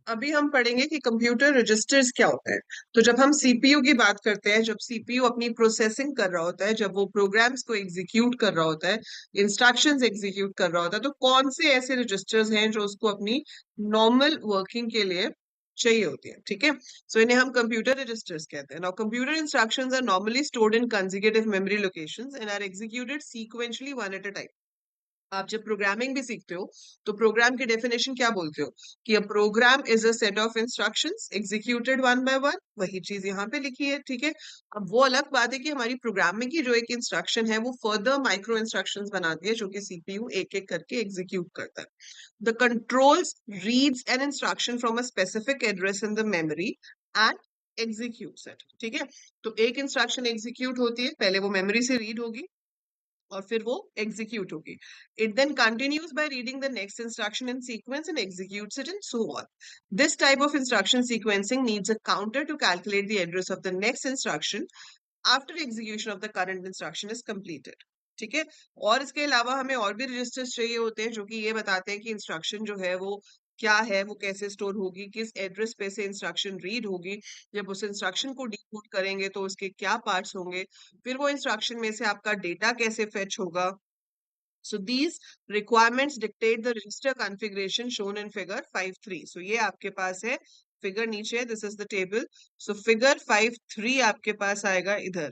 अभी हम पढ़ेंगे कि कंप्यूटर रजिस्टर्स क्या होता है। तो जब हम सीपीयू की बात करते हैं, जब सीपीयू अपनी प्रोसेसिंग कर रहा होता है, जब वो प्रोग्राम्स को एग्जीक्यूट कर रहा होता है, इंस्ट्रक्शंस एग्जीक्यूट कर रहा होता है, तो कौन से ऐसे रजिस्टर्स हैं जो उसको अपनी नॉर्मल वर्किंग के लिए चाहिए होती है। ठीक है, सो इन्हें हम कंप्यूटर रजिस्टर्स कहते हैं। Now computer instructions are normally stored in consecutive memory locations and are executed sequentially one at a time. आप जब प्रोग्रामिंग भी सीखते हो तो प्रोग्राम की डेफिनेशन क्या बोलते हो कि a program is a set of instructions executed one by one. वही चीज यहाँ पे लिखी है। ठीक है, अब वो अलग बात है कि हमारी प्रोग्रामिंग की जो एक इंस्ट्रक्शन है वो फर्दर माइक्रो इंस्ट्रक्शंस बनाती है जो कि सीपीयू एक एक करके एग्जीक्यूट करता है। The controls reads an instruction from a specific address in the memory and executes it. ठीक है, तो एक इंस्ट्रक्शन एग्जीक्यूट होती है, पहले वो मेमोरी से रीड होगी और फिर वो एग्जीक्यूट होगी। It then continues by reading the next instruction in sequence and executes it and so on. This type of instruction sequencing needs a counter to calculate the address of the next instruction after execution of the current instruction is completed. ठीक है, और इसके अलावा हमें और भी registers चाहिए होते हैं जो कि ये बताते हैं कि इंस्ट्रक्शन जो है वो क्या है, वो कैसे स्टोर होगी, किस एड्रेस पे से इंस्ट्रक्शन रीड होगी, जब उस इंस्ट्रक्शन को डिकोड करेंगे तो उसके क्या पार्ट्स होंगे, फिर वो इंस्ट्रक्शन में से आपका डेटा कैसे फेच होगा। So these requirements dictate the register configuration shown in figure 5.3. So ये आपके पास है फिगर नीचे, this is the table. So figure 5.3 आपके पास आएगा इधर,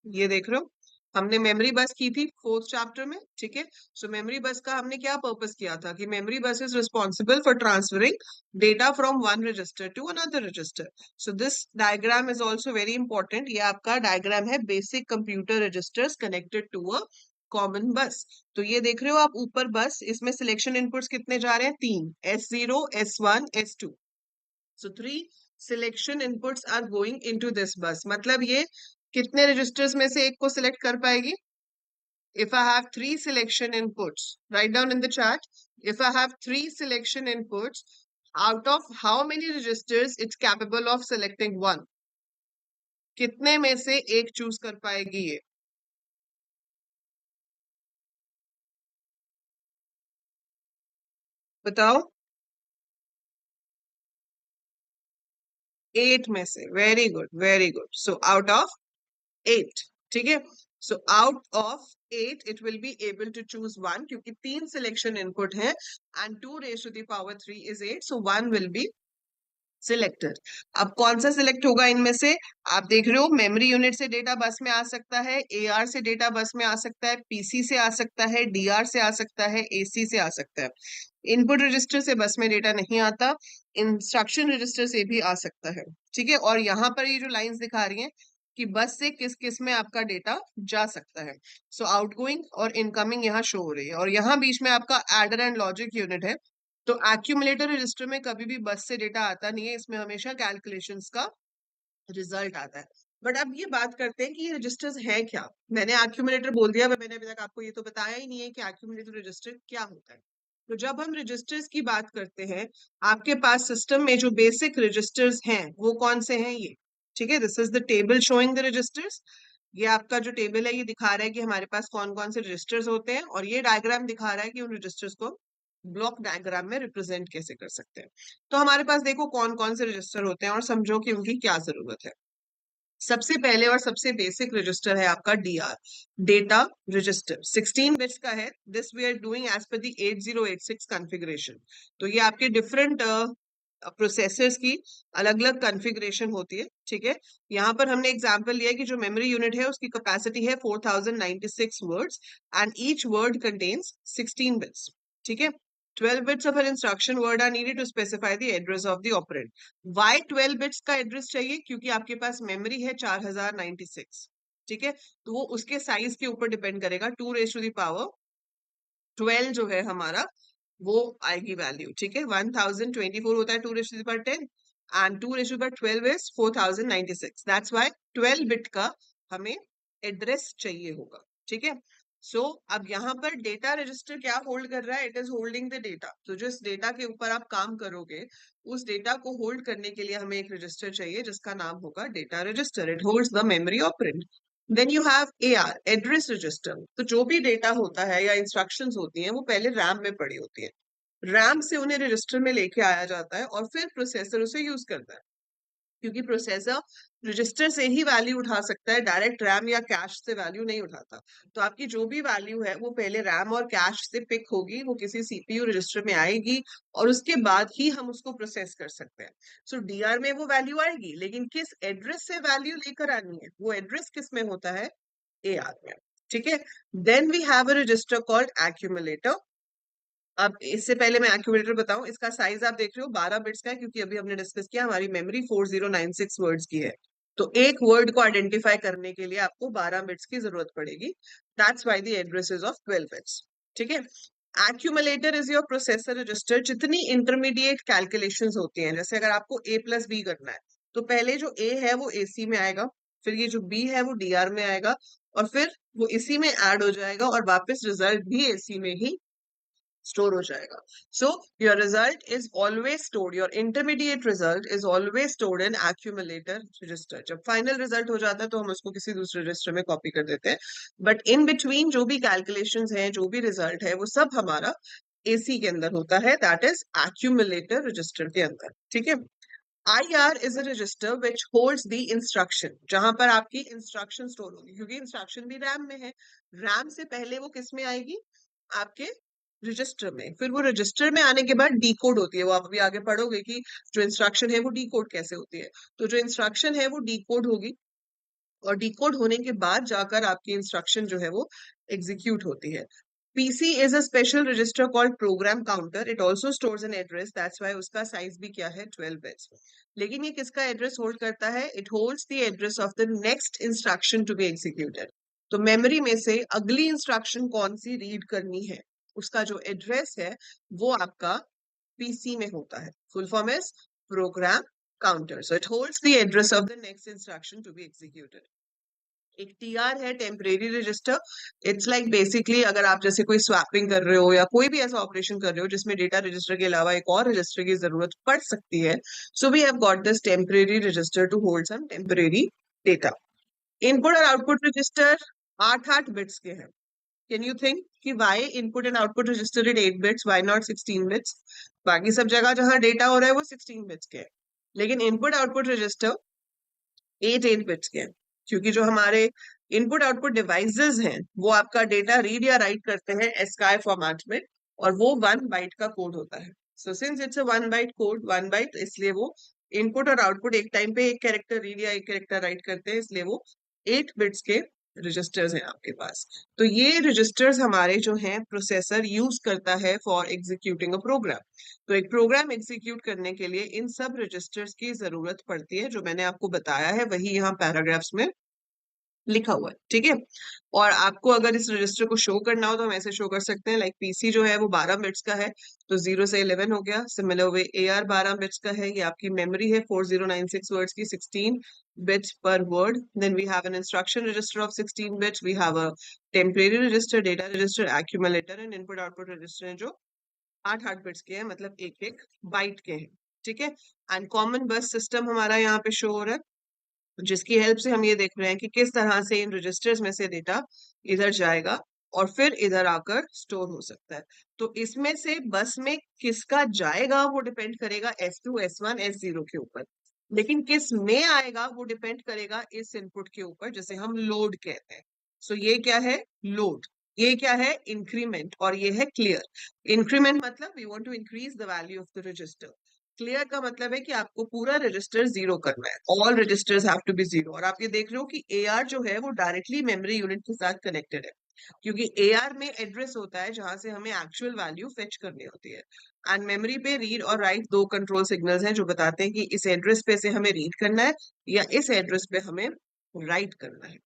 ये देख रहे हो। हमने मेमोरी बस की थी फोर्थ चैप्टर में। ठीक है, सो मेमोरी बस का हमने क्या पर्पस किया था कि memory bus is responsible for transferring data from one register to another register. So this diagram is also very important. ये आपका डायग्राम है basic computer registers connected to a common bus. तो ये देख रहे हो आप ऊपर बस, इसमें सिलेक्शन इनपुट्स कितने जा रहे हैं? 3, S0, S1, S2। So 3 selection inputs are going into this bus. मतलब ये कितने रजिस्टर्स में से एक को सिलेक्ट कर पाएगी? If I have 3 selection inputs, write down in the chat. If I have 3 selection inputs, out of how many registers it's capable of selecting one? कितने में से एक चूज कर पाएगी ये? बताओ। 8 में से। Very good, very good. So out of 8। ठीक है, so out of 8 it will be able to choose one, क्योंकि 3 सिलेक्शन इनपुट है and 2 raise to the power 3 is 8, so 1 will be selected. अब कौन सा सिलेक्ट होगा इनमें से? आप देख रहे हो मेमोरी यूनिट से डेटा बस में आ सकता है, एआर से डेटा बस में आ सकता है, पीसी से आ सकता है, डीआर से आ सकता है, एसी से आ सकता है। इनपुट रजिस्टर से बस में डेटा नहीं आता, इंस्ट्रक्शन रजिस्टर से भी आ सकता है। ठीक है, और यहाँ पर ये जो लाइंस दिखा रही हैं कि बस से किस किस में आपका डेटा जा सकता है। सो आउटगोइंग और इनकमिंग यहाँ शो हो रही है, और यहाँ बीच में आपका एडर एंड लॉजिक यूनिट है। तो एक्यूमुलेटर रजिस्टर में कभी भी बस से डेटा आता नहीं है, इसमें हमेशा कैलकुलेशंस का रिजल्ट आता है। बट अब ये बात करते हैं कि ये रजिस्टर्स है क्या। मैंने एक्यूमुलेटर बोल दिया, पर मैंने अभी तक आपको ये तो बताया ही नहीं है कि एक्यूमुलेटर रजिस्टर क्या होता है। तो जब हम रजिस्टर्स की बात करते हैं, आपके पास सिस्टम में जो बेसिक रजिस्टर्स हैं वो कौन से हैं? ये ठीक है, this is the table showing the registers. ये आपका जो टेबल है ये दिखा रहा है कि हमारे पास कौन कौन से रजिस्टर्स होते हैं, और ये डायग्राम दिखा रहा है कि उन रजिस्टर्स को ब्लॉक डायग्राम में रिप्रेजेंट कैसे कर सकते हैं। तो हमारे पास देखो कौन कौन से रजिस्टर होते हैं और समझो कि उनकी क्या जरूरत है। सबसे पहले और सबसे बेसिक रजिस्टर है आपका डीआर, डेटा रजिस्टर। 16 बिट्स का है। This we are doing as per the 8086 configuration. तो ये आपके डिफरेंट प्रोसेसर्स की अलग अलग कॉन्फ़िगरेशन होती है। ठीक है, यहाँ पर हमने एग्जांपल लिया कि जो मेमोरी यूनिट है उसकी कैपेसिटी है 4096 words and each word contains 16 bits. ठीक है, 12 bits of an instruction word are needed to specify the address of the operand. Why 12 bits का एड्रेस चाहिए? क्योंकि आपके पास मेमोरी है 4096। ठीक है, तो वो उसके साइज के ऊपर डिपेंड करेगा। 2 रेज टू द पावर 12 जो है हमारा वो आएगी वैल्यू। ठीक है, 1024 होता है 2 raise to the power 10 and 2 raise to the power 12 is 4096। That's why 12 bit का हमें एड्रेस चाहिए होगा। ठीक है, अब यहाँ पर डेटा रजिस्टर क्या होल्ड कर रहा है? It is holding the data. तो जिस डेटा के ऊपर आप काम करोगे उस डेटा को होल्ड करने के लिए हमें एक रजिस्टर चाहिए जिसका नाम होगा data register. It holds the memory operand. Then you have AR, address register. तो जो भी डेटा होता है या इंस्ट्रक्शंस होती हैं वो पहले रैम में पड़ी होती है। रैम से उन्हें रजिस्टर में लेके आया जाता है और फिर प्रोसेसर उसे यूज करता है, क्योंकि प्रोसेसर रजिस्टर से ही वैल्यू उठा सकता है, डायरेक्ट रैम या कैश से वैल्यू नहीं उठाता। तो आपकी जो भी वैल्यू है वो पहले रैम और कैश से पिक होगी, वो किसी सीपीयू रजिस्टर में आएगी और उसके बाद ही हम उसको प्रोसेस कर सकते हैं। सो डीआर में वो वैल्यू आएगी, लेकिन किस एड्रेस से वैल्यू लेकर आनी है, वो एड्रेस किस में होता है, एआर में। ठीक है। Then we have a register called accumulator. अब इससे पहले मैं एक्यूमुलेटर बताऊं, इसका साइज आप देख रहे हो 12 बिट्स का है, क्योंकि अभी हमने डिस्कस किया हमारी मेमोरी 4096 वर्ड्स की है। तो एक वर्ड को आइडेंटिफाई करने के लिए आपको 12 बिट्स की जरूरत पड़ेगी। That's why the address is of 12 bits. ठीक है। Accumulator is your processor register. जितनी इंटरमीडिएट कैलकुलेशंस होती हैं, जैसे अगर आपको a प्लस बी करना है, तो पहले जो a है वो ac में आएगा, फिर ये जो b है वो dr में आएगा, और फिर वो इसी में ऐड हो जाएगा और वापस रिजल्ट भी ac में ही स्टोर हो जाएगा। So your result is always stored, your intermediate result is always stored in accumulator register. जब फाइनल रिजल्ट हो जाता है तो हम उसको किसी दूसरे रजिस्टर में कॉपी कर देते हैं, बट इन बिटवीन जो भी कैलकुलेशंस हैं, जो भी रिजल्ट है, वो सब हमारा एसी के अंदर होता है, दैट इज एक्यूमुलेटर रजिस्टर के अंदर। ठीक है। IR is a register which holds the instruction, जहां पर आपकी इंस्ट्रक्शन स्टोर होगी, क्योंकि इंस्ट्रक्शन भी रैम में है। रैम से पहले वो किस में आएगी, आपके रजिस्टर में, फिर वो रजिस्टर में आने के बाद डीकोड होती है। वो आप अभी आगे पढ़ोगे कि जो इंस्ट्रक्शन है वो डीकोड कैसे होती है। तो जो इंस्ट्रक्शन है वो डीकोड होगी, और डिकोड होने के बाद जाकर आपकी इंस्ट्रक्शन जो है वो एग्जीक्यूट होती है। PC is a special register called program counter. It also stores an address. That's why उसका साइज भी क्या है, 12 bits। लेकिन ये किसका एड्रेस होल्ड करता है, it holds the address of the next instruction to be executed। तो मेमोरी में से अगली इंस्ट्रक्शन कौन सी रीड करनी है, उसका जो एड्रेस है वो आपका PC में होता है। Full form is program counter. So it holds the address of the next instruction to be executed. एक टीआर है, temporary register. It's like basically अगर आप जैसे कोई स्वैपिंग कर रहे हो या कोई भी ऐसा ऑपरेशन कर रहे हो जिसमें डेटा रजिस्टर के अलावा एक और रजिस्टर की जरूरत पड़ सकती है, so we have got this temporary register to hold some temporary data. Input और आउटपुट रजिस्टर 8 बिट्स के हैं। कैन यू थिंक कि why input and output register it 8 bits, why not 16 bits? बाकी सब जगह जहां डेटा हो रहा है वो 16 बिट्स के हैं, लेकिन इनपुट आउटपुट रजिस्टर 8 बिट्स के हैं, क्योंकि जो हमारे इनपुट आउटपुट डिवाइसेस हैं वो आपका डेटा रीड या राइट करते हैं एसकाई फॉर्मेट में, और वो 1 बाइट का कोड होता है। So since it's a 1 byte code, 1 byte, इसलिए वो इनपुट और आउटपुट एक टाइम पे एक कैरेक्टर रीड या एक कैरेक्टर राइट करते हैं, इसलिए वो 8 बिट्स के रजिस्टर्स हैं आपके पास। तो ये रजिस्टर्स हमारे जो हैं प्रोसेसर यूज करता है फॉर एग्जीक्यूटिंग अ प्रोग्राम। तो एक प्रोग्राम एग्जीक्यूट करने के लिए इन सब रजिस्टर्स की जरूरत पड़ती है, जो मैंने आपको बताया है वही यहाँ पैराग्राफ्स में लिखा हुआ है। ठीक है। और आपको अगर इस रजिस्टर को शो करना हो तो हम ऐसे शो कर सकते हैं, लाइक पीसी जो है वो 12 बिट्स का है, तो 0 से 11 हो गया। सिमिलर वे एआर 12 बिट्स का है, ये आपकी मेमोरी है 4096 वर्ड्स की, 16 bits per word. Then we have an instruction register of 16 bits, we have a temporary register, data register, accumulator and input output register है जो 8 बिट्स के हैं, मतलब एक एक बाइट के हैं। ठीक है। एंड कॉमन बस सिस्टम हमारा यहाँ पे शो हो रहा है, जिसकी हेल्प से हम ये देख रहे हैं कि किस तरह से इन रजिस्टर्स में से डेटा इधर जाएगा और फिर इधर आकर स्टोर हो सकता है। तो इसमें से बस में किसका जाएगा वो डिपेंड करेगा S2, S1, S0 के ऊपर, लेकिन किस में आएगा वो डिपेंड करेगा इस इनपुट के ऊपर, जैसे हम लोड कहते हैं। सो ये क्या है, लोड। ये क्या है, इंक्रीमेंट, और ये है क्लियर। इंक्रीमेंट मतलब we want to increase the value of the register. Clear का मतलब है कि आपको पूरा रजिस्टर जीरो करना है, all registers have to be zero. और आप ये देख रहे हो कि एआर जो है वो डायरेक्टली मेमोरी यूनिट के साथ कनेक्टेड है, क्योंकि एआर में एड्रेस होता है जहां से हमें एक्चुअल वैल्यू फेच करनी होती है, एंड मेमोरी पे रीड और राइट दो कंट्रोल सिग्नल्स हैं जो बताते हैं कि इस एड्रेस पे से हमें रीड करना है या इस एड्रेस पे हमें राइट करना है।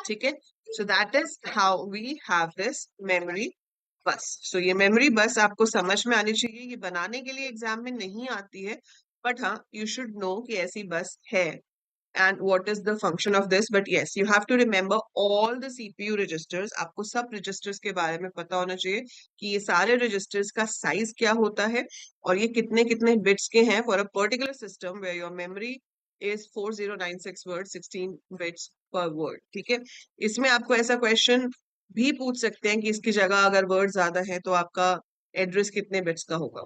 ठीक है। So that is how we have this memory bus. सो ये मेमोरी बस आपको समझ में आनी चाहिए, ये बनाने के लिए एग्जाम में नहीं आती है, बट हाँ यू शुड नो कि ऐसी बस है and what is the function of this, but yes you have to remember all the CPU registers। आपको सब registers के बारे में पता होना चाहिए कि ये सारे registers का size क्या होता है और ये कितने कितने bits के हैं for a particular system where your memory is 4096 words, 16 bits per word। ठीक है। इसमें आपको ऐसा क्वेश्चन भी पूछ सकते हैं कि इसकी जगह अगर वर्ड ज्यादा है तो आपका एड्रेस कितने बिट्स का होगा।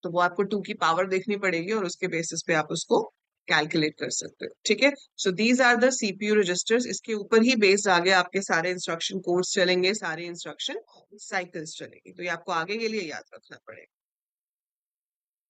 तो वो आपको 2 की पावर देखनी पड़ेगी और उसके बेसिस पे आप उसको कैलकुलेट कर सकते हो। ठीक है, so these are the CPU registers. इसके ऊपर ही बेस्ड आगे आपके सारे इंस्ट्रक्शन कोड्स चलेंगे, सारे इंस्ट्रक्शन साइकिल्स चलेंगे। तो ये आपको आगे के लिए याद रखना पड़ेगा।